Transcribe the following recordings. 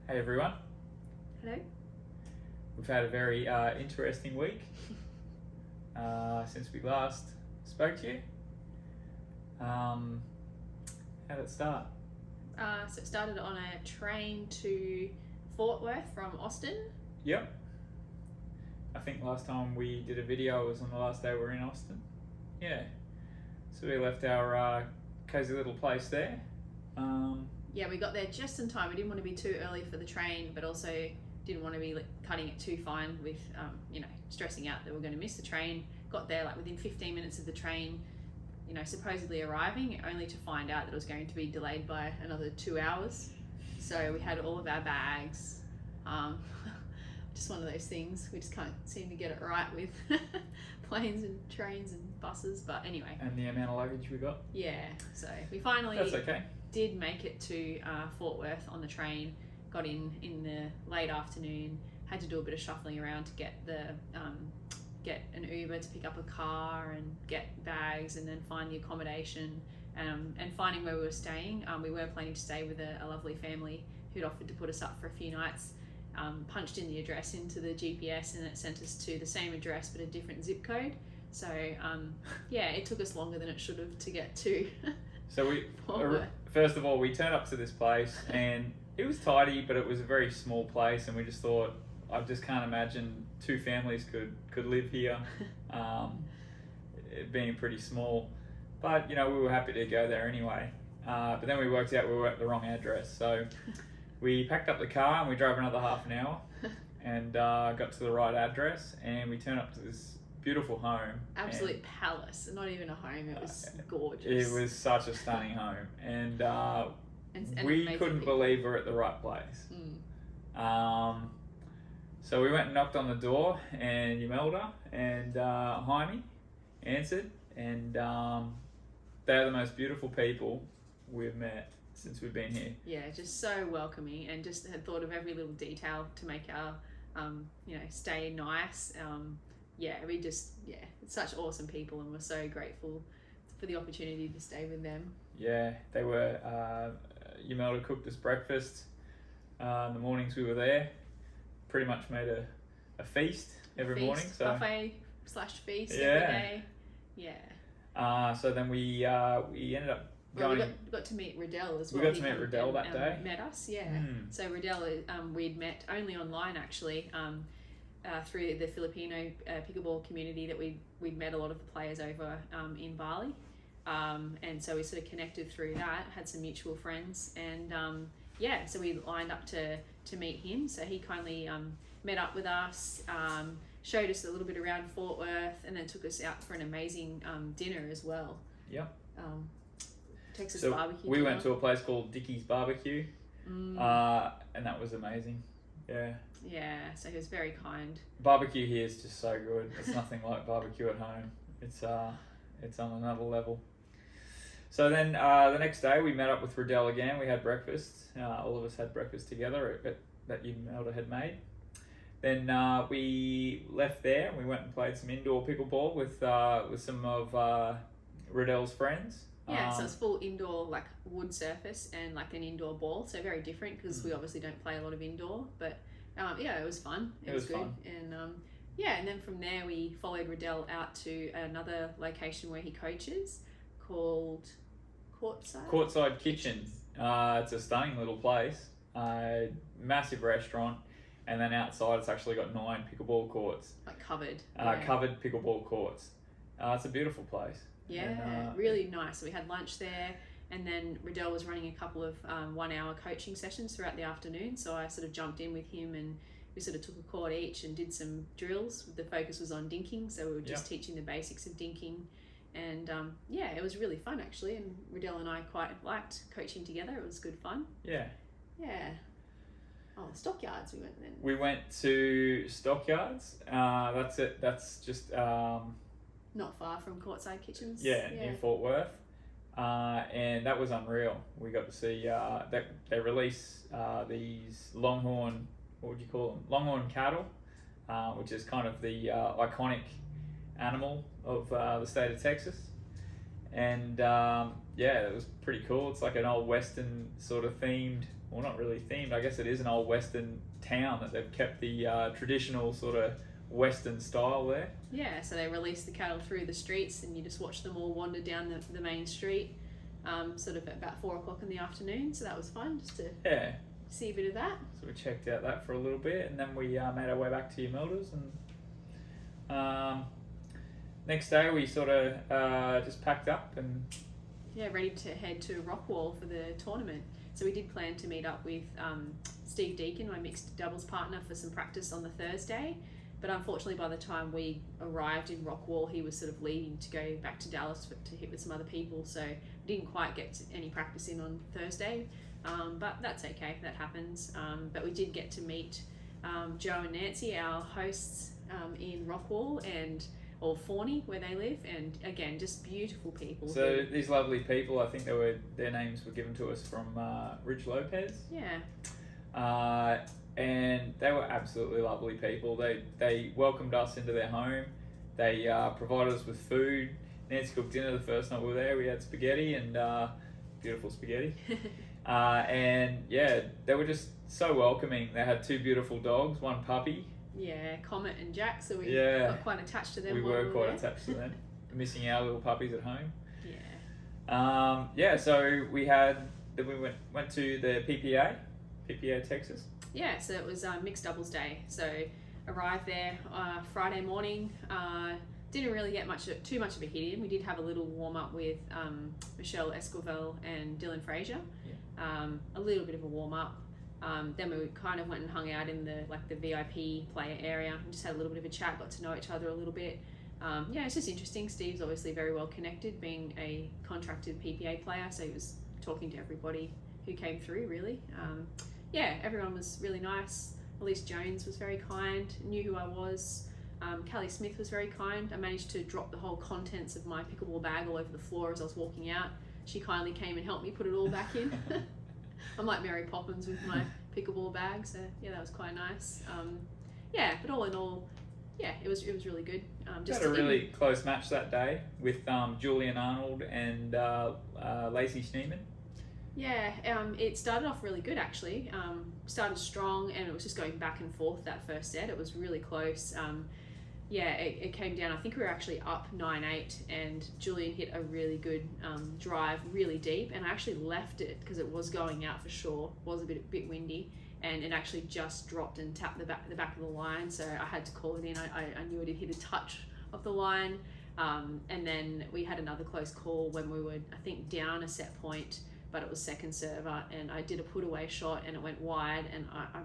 Hey everyone. Hello. We've had a very interesting week since we last spoke to you. How did it start? So it started on a train to Fortworth from Austin. Yep. I think last time we did a video was on the last day we were in Austin. Yeah. So we left our cozy little place there. Yeah, we got there just in time. We didn't want to be too early for the train, but also didn't want to be cutting it too fine with, stressing out that we're going to miss the train. Got there within 15 minutes of the train, supposedly arriving, only to find out that it was going to be delayed by another 2 hours. So we had all of our bags. Just one of those things. We just can't seem to get it right with planes and trains and buses. But anyway. And the amount of luggage we got. Yeah. So we finally That's okay. did make it to Fort Worth on the train. Got in the late afternoon. Had to do a bit of shuffling around to get get an Uber to pick up a car and get bags, and then find the accommodation. And finding where we were staying. We were planning to stay with a lovely family who'd offered to put us up for a few nights. Punched in the address into the GPS, and it sent us to the same address but a different zip code. So it took us longer than it should have to get to. So first of all, we turned up to this place, and it was tidy, but it was a very small place, and we just thought, I just can't imagine two families could live here, it being pretty small. But we were happy to go there anyway. But then we worked out we were at the wrong address, so we packed up the car and we drove another half an hour and got to the right address, and we turned up to this beautiful home. Absolute palace, not even a home. It was gorgeous. It was such a stunning home, and we couldn't people. believe we're at the right place. So we went and knocked on the door, and Imelda and Jaime answered, and they're the most beautiful people we've met since we've been here. Yeah, just so welcoming, and just had thought of every little detail to make our stay nice. It's such awesome people, and we're so grateful for the opportunity to stay with them. Yeah, they were. Imelda cooked us breakfast in the mornings we were there. Pretty much made a feast every morning. So buffet/feast every day. Yeah. So then we ended up going. We got to meet Riddell as well. We got to meet Riddell that day. Met us, yeah. So Riddell, we'd met only online actually. Through the Filipino pickleball community that we'd met a lot of the players over in Bali, and so we sort of connected through that, had some mutual friends, and so we lined up to meet him. So he kindly met up with us, showed us a little bit around Fort Worth, and then took us out for an amazing dinner as well. Yep. Texas barbecue. We went to a place called Dickie's Barbecue, and that was amazing. Yeah, so he was very kind. Barbecue here is just so good. It's nothing like barbecue at home. It's on another level. So then the next day we met up with Riddell again. We had breakfast. All of us had breakfast together that Imelda had made. Then we left there and we went and played some indoor pickleball with some of Riddell's friends. Yeah, so it's full indoor wood surface and an indoor ball, so very different because we obviously don't play a lot of indoor, but it was fun. It was good. Fun. And and then from there we followed Riddell out to another location where he coaches called Courtside Kitchen. It's a stunning little place, massive restaurant, and then outside it's actually got 9 pickleball courts. Covered. Covered pickleball courts. It's a beautiful place. Yeah, and, really nice. So we had lunch there, and then Riddell was running a couple of 1-hour coaching sessions throughout the afternoon. So I sort of jumped in with him, and we sort of took a court each and did some drills. The focus was on dinking, so we were just teaching the basics of dinking. And it was really fun actually. And Riddell and I quite liked coaching together. It was good fun. Yeah. Yeah. Oh, Stockyards we went then. We went to Stockyards. That's it. That's just... not far from Courtside Kitchens. Yeah, near Fort Worth. And that was unreal. We got to see that they release these Longhorn, what would you call them? Longhorn cattle, which is kind of the iconic animal of the state of Texas. And yeah, it was pretty cool. It's like an old Western sort of themed, well, not really themed, I guess it is an old Western town that they've kept the traditional sort of Western style there. Yeah, so they released the cattle through the streets and you just watch them all wander down the main street sort of at about 4 o'clock in the afternoon. So that was fun just to see a bit of that. So we checked out that for a little bit, and then we made our way back to Yamilda's, and next day we sort of just packed up and ready to head to Rockwall for the tournament. So we did plan to meet up with Steve Deacon, my mixed doubles partner, for some practice on the Thursday. But unfortunately, by the time we arrived in Rockwall, he was sort of leaving to go back to Dallas to hit with some other people. So we didn't quite get any practice in on Thursday. But that's okay, that happens. But we did get to meet Joe and Nancy, our hosts in Rockwall or Forney, where they live, and again, just beautiful people. So these lovely people, I think their names were given to us from Rich Lopez. Yeah. And they were absolutely lovely people. They welcomed us into their home. They provided us with food. Nancy cooked dinner the first night we were there. We had spaghetti and beautiful spaghetti. And yeah, they were just so welcoming. They had 2 beautiful dogs, 1 puppy. Yeah, Comet and Jack, so we got quite attached to them. We were quite attached to them, missing our little puppies at home. Yeah. So we went to the PPA Texas. Yeah, so it was mixed doubles day. So arrived there Friday morning. Didn't really get too much of a hit in. We did have a little warm up with Michelle Esquivel and Dylan Fraser. Yeah. A little bit of a warm up. Then we kind of went and hung out in the VIP player area and just had a little bit of a chat, got to know each other a little bit. It's just interesting. Steve's obviously very well connected, being a contracted PPA player, so he was talking to everybody who came through, really. Everyone was really nice. Elise Jones was very kind, knew who I was. Callie Smith was very kind. I managed to drop the whole contents of my pickleball bag all over the floor as I was walking out. She kindly came and helped me put it all back in. I'm like Mary Poppins with my pickleball bag, so yeah, that was quite nice. But all in all, it was really good. Just had a really close match that day with Julian Arnold and Lacey Schneeman. Yeah, it started off really good actually. Started strong, and it was just going back and forth that first set. It was really close. It came down. I think we were actually up 9-8, and Julian hit a really good drive, really deep, and I actually left it because it was going out for sure. It was a bit windy, and it actually just dropped and tapped the back of the line. So I had to call it in. I knew it had hit a touch of the line, and then we had another close call when we were, I think, down a set point, but it was second server, and I did a put away shot and it went wide, and I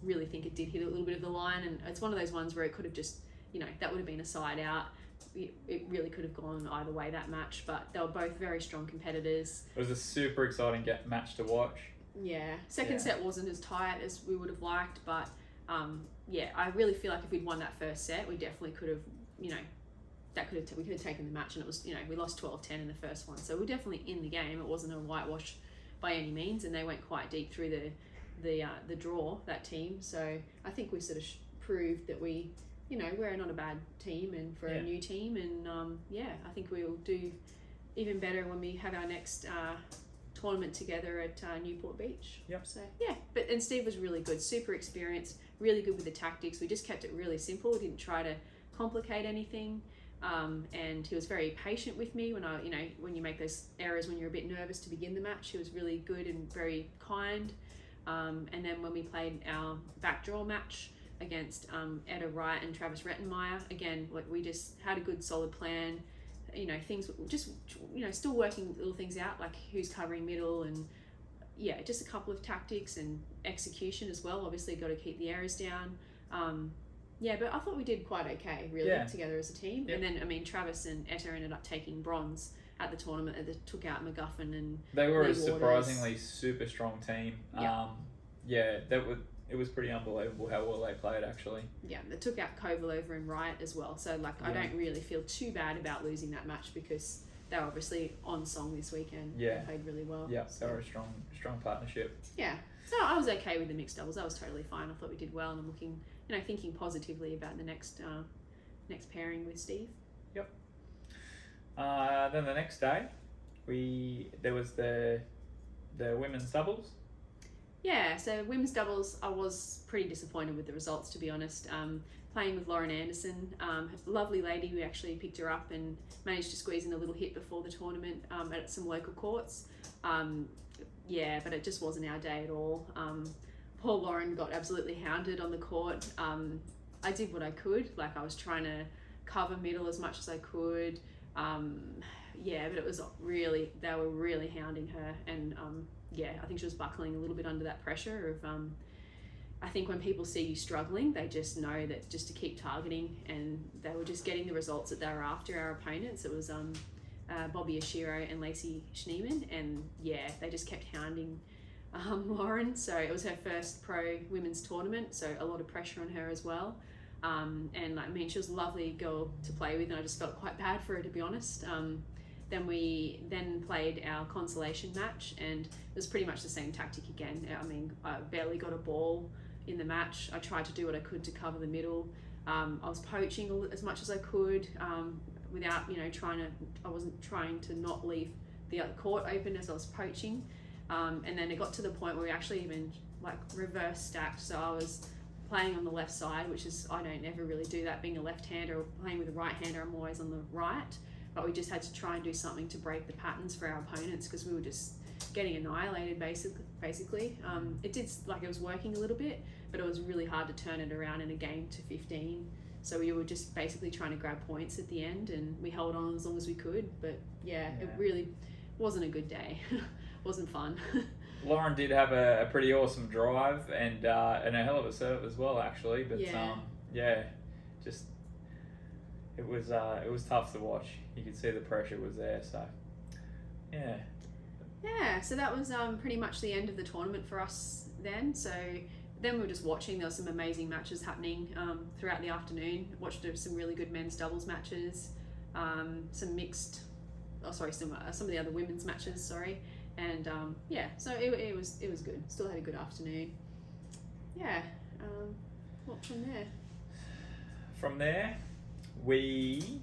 really think it did hit a little bit of the line, and it's one of those ones where it could have just, that would have been a side out. It really could have gone either way, that match, but they were both very strong competitors. It was a super exciting match to watch. Yeah, second set wasn't as tight as we would have liked, but I really feel like if we'd won that first set, we definitely could have, we could have taken the match, and it was, we lost 12-10 in the first one, so we're definitely in the game. It wasn't a whitewash by any means, and they went quite deep through the draw, that team. So I think we sort of proved that we're not a bad team, and for a new team, and I think we'll do even better when we have our next tournament together at Newport Beach. Yep. So and Steve was really good, super experienced, really good with the tactics. We just kept it really simple. We didn't try to complicate anything. And he was very patient with me when when you make those errors when you're a bit nervous to begin the match. He was really good and very kind. And then when we played our backdraw match against Etta Wright and Travis Rettenmeyer, again, we just had a good solid plan. Things just still working little things out, like who's covering middle, and just a couple of tactics and execution as well. Obviously, got to keep the errors down. But I thought we did quite okay, really, together as a team. Yep. And then, Travis and Etta ended up taking bronze at the tournament. They took out McGuffin and they were Lee a surprisingly super strong team. It was pretty unbelievable how well they played, actually. Yeah, they took out Kovalova and Wright as well. So, I don't really feel too bad about losing that match because they were obviously on song this weekend. Yeah. They played really well. Yeah, so. They were a strong partnership. Yeah. So I was okay with the mixed doubles. I was totally fine. I thought we did well, and I'm looking, thinking positively about the next pairing with Steve. Yep. Then the next day, there was the women's doubles. Yeah, so women's doubles, I was pretty disappointed with the results, to be honest. Playing with Lauren Anderson, lovely lady. We actually picked her up and managed to squeeze in a little hit before the tournament at some local courts. But it just wasn't our day at all. Poor Lauren got absolutely hounded on the court. I did what I could. Like, I was trying to cover middle as much as I could. But it was really, they were really hounding her. And I think she was buckling a little bit under that pressure of, I think when people see you struggling, they just know that just to keep targeting, and they were just getting the results that they were after, our opponents. It was Bobby Ashiro and Lacey Schneeman, and they just kept hounding Lauren. So it was her first pro women's tournament, so a lot of pressure on her as well. She was a lovely girl to play with, and I just felt quite bad for her, to be honest. Then we played our consolation match, and it was pretty much the same tactic again. I mean, I barely got a ball in the match. I tried to do what I could to cover the middle. I was poaching as much as I could without, I wasn't trying to not leave the court open as I was poaching. And then it got to the point where we actually even reverse stacked. So I was playing on the left side, which is, I don't ever really do that. Being a left-hander or playing with a right-hander, I'm always on the right. But we just had to try and do something to break the patterns for our opponents, because we were just getting annihilated basically. It was working a little bit, but it was really hard to turn it around in a game to 15. So we were just basically trying to grab points at the end, and we held on as long as we could. But it really wasn't a good day. Wasn't fun. Lauren did have a pretty awesome drive and a hell of a serve as well, actually. But it was tough to watch. You could see the pressure was there. So so that was pretty much the end of the tournament for us then. So then we were just watching. There were some amazing matches happening throughout the afternoon. Watched some really good men's doubles matches, some mixed, some of the other women's matches, and so it was good. Still had a good afternoon. What from there? From there, we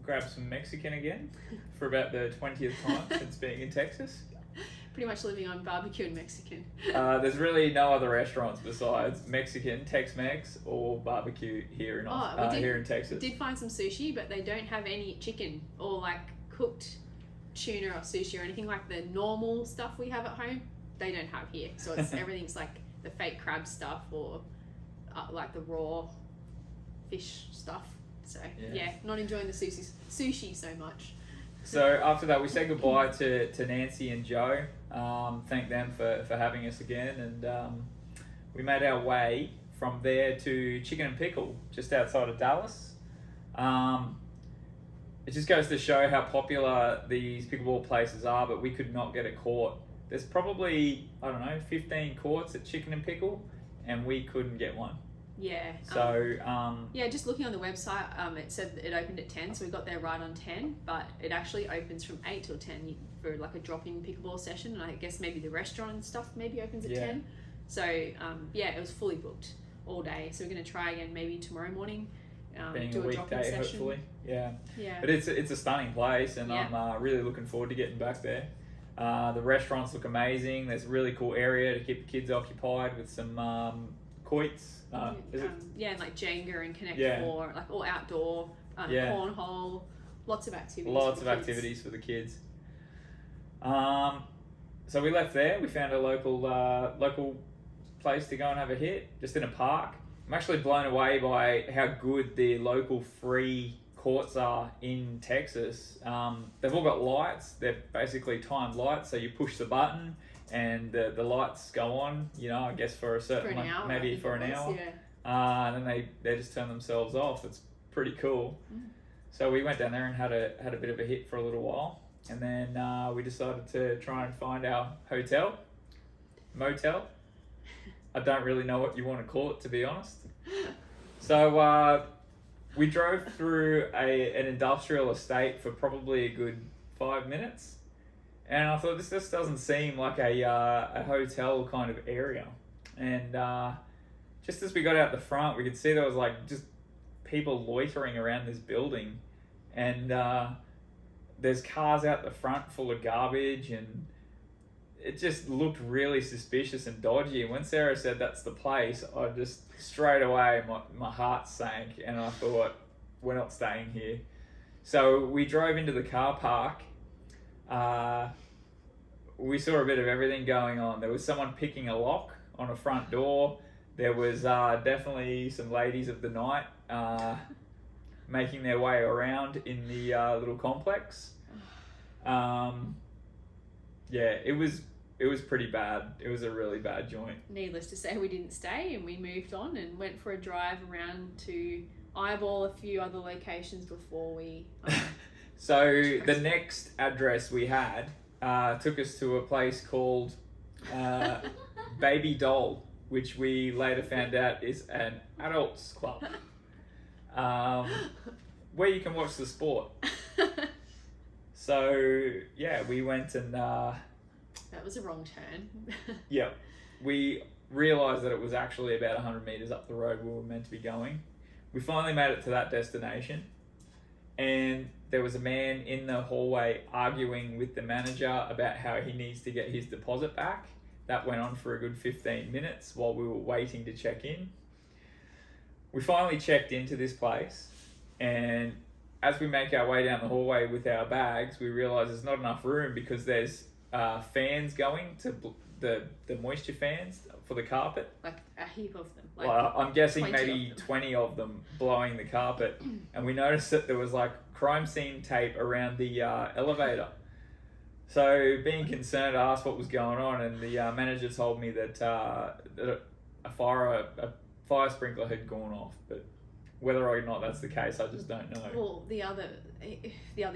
grabbed some Mexican again for about the 20th time since being in Texas. Pretty much living on barbecue and Mexican. There's really no other restaurants besides Mexican, Tex-Mex, or barbecue here in Texas. Did find some sushi, but they don't have any chicken or cooked tuna or sushi or anything like the normal stuff we have at home. They don't have here, so it's everything's the fake crab stuff or the raw fish stuff. So not enjoying the sushi so much. So after that, we said goodbye to Nancy and Joe. Thank them for having us again, and we made our way from there to Chicken and Pickle, just outside of Dallas. It just goes to show how popular these pickleball places are, but we could not get a court. There's probably, 15 courts at Chicken and Pickle, and we couldn't get one. Yeah. So, just looking on the website, it said that it opened at 10, so we got there right on 10, but it actually opens from 8 till 10 for a drop-in pickleball session, and I guess maybe the restaurant and stuff maybe opens at 10. So, it was fully booked all day, so we're going to try again maybe tomorrow morning. Being do a weekday, session. hopefully. Yeah. But it's a stunning place, and I'm really looking forward to getting back there. The restaurants look amazing. There's a really cool area to keep the kids occupied with some quoits. And Jenga and Connect 4, all outdoor, cornhole, lots of activities. Lots of activities for the kids. So we left there. We found a local place to go and have a hit, just in a park. I'm actually blown away by how good the local free courts are in Texas. They've all got lights. They're basically timed lights, so you push the button and the lights go on, I guess for a certain hour, maybe for an hour. And then they just turn themselves off. It's pretty cool. So we went down there and had a bit of a hit for a little while, and then we decided to try and find our motel. I don't really know what you want to call it, to be honest. So we drove through an industrial estate for probably a good 5 minutes, and I thought, this just doesn't seem like a hotel kind of area. And just as we got out the front, we could see there was just people loitering around this building, and there's cars out the front full of garbage, and it just looked really suspicious and dodgy. And when Sarah said that's the place, I just straight away my heart sank, and I thought, we're not staying here. So we drove into the car park. We saw a bit of everything going on. There was someone picking a lock on a front door. There was definitely some ladies of the night making their way around in the little complex. Yeah, it was pretty bad. It was a really bad joint. Needless to say, we didn't stay, and we moved on and went for a drive around to eyeball a few other locations before we... So the next address we had took us to a place called Baby Doll, which we later found out is an adults club, where you can watch the sport. So yeah, we went and that was a wrong turn. yeah, we realised that it was actually about 100 metres up the road we were meant to be going. We finally made it to that destination, and there was a man in the hallway arguing with the manager about how he needs to get his deposit back. That went on for a good 15 minutes while we were waiting to check in. We finally checked into this place, and as we make our way down the hallway with our bags, we realise there's not enough room because there's fans going to the moisture fans for the carpet. Like a heap of them. Like well, I'm guessing 20 maybe 20 of them blowing the carpet. And we noticed that there was like crime scene tape around the elevator. So being concerned, I asked what was going on, and the manager told me that a fire sprinkler had gone off. But whether or not that's the case, I just don't know. Well, the other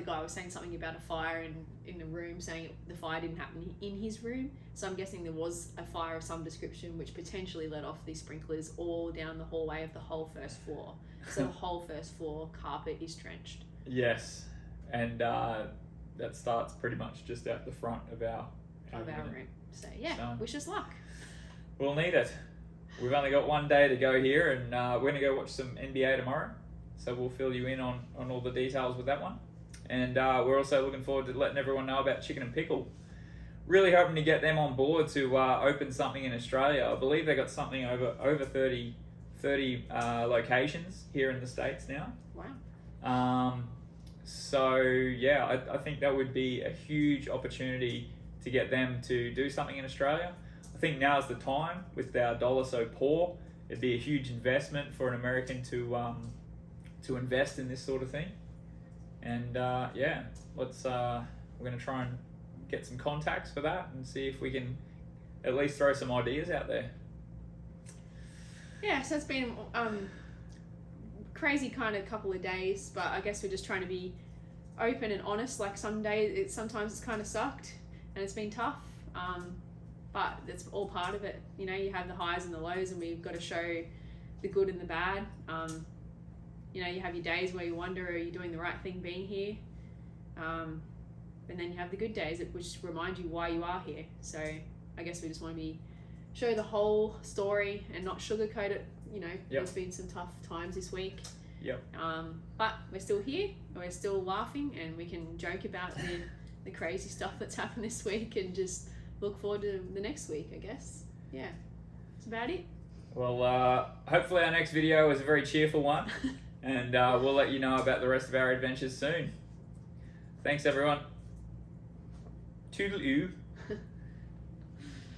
guy was saying something about a fire in the room, saying the fire didn't happen in his room. So I'm guessing there was a fire of some description which potentially let off these sprinklers all down the hallway of the whole first floor. So the whole first floor carpet is trenched. Yes, and that starts pretty much just out the front of our room. So yeah, wish us luck. We'll need it. We've only got one day to go here, and we're going to go watch some NBA tomorrow. So we'll fill you in on all the details with that one. And we're also looking forward to letting everyone know about Chicken and Pickle. Really hoping to get them on board to open something in Australia. I believe they got something over 30 locations here in the States now. Wow. So yeah, I think that would be a huge opportunity to get them to do something in Australia. I think now's the time with our dollar so poor. It'd be a huge investment for an American to invest in this sort of thing. And yeah, we're going to try and get some contacts for that and see if we can at least throw some ideas out there. Yeah, so it's been crazy kind of couple of days, but I guess we're just trying to be open and honest. Like sometimes it's kind of sucked and it's been tough, but it's all part of it. You know, you have the highs and the lows, and we've got to show the good and the bad. You know, you have your days where you wonder, are you doing the right thing being here? And then you have the good days which remind you why you are here. So I guess we just want to show the whole story and not sugarcoat it. You know, There's been some tough times this week. Yep. But we're still here, we're still laughing, and we can joke about the crazy stuff that's happened this week and just look forward to the next week, I guess. Yeah, that's about it. Well, hopefully our next video is a very cheerful one, and we'll let you know about the rest of our adventures soon. Thanks, everyone. Toodaloo.